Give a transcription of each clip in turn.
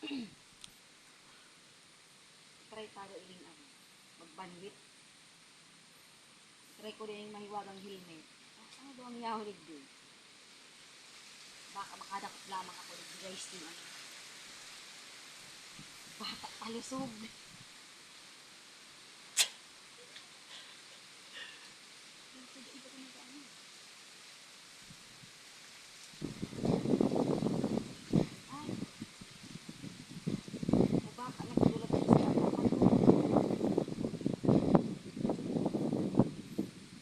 Try tayo iling ano, magbanwit. Try ko rin yung mahiwagang helmet. Ano daw ang yahulig din? Baka makadakot lamang ako ng guys din ano. Bata palusog. Ay, o baka nagtulad ko sa ako.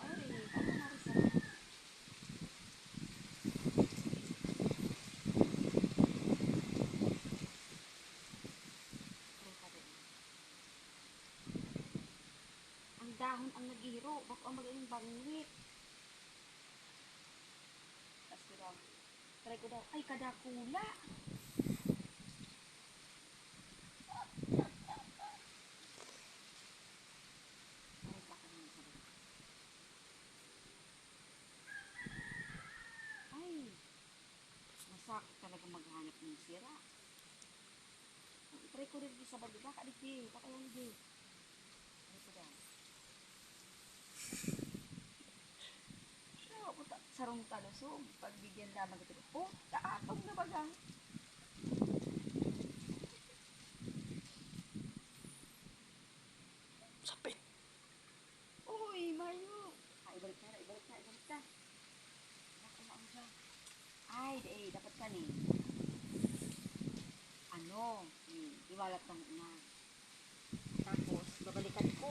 Ay, ano na rin sa try ka rin. Ang dahon ang nagihiro. Bako ang magaling bangwit. Tapos ko daw. Try ko daw. Ay, kadakula. Ay, baka naman sa baba. Ay, masakit talaga maghanap ng sira. Try ko rin sa baba. Baka di. Baka yung di. Try ko daw. Pero, puta, sarong talusog. Pagbigyan lamang ito. Oh, taatog na baga. Sapit. Uy, Mayo. Ibalik ka. Baka na ang siya. Ay, dapat ka ni. Ano, iwalat ng una. Tapos, babalikan ko.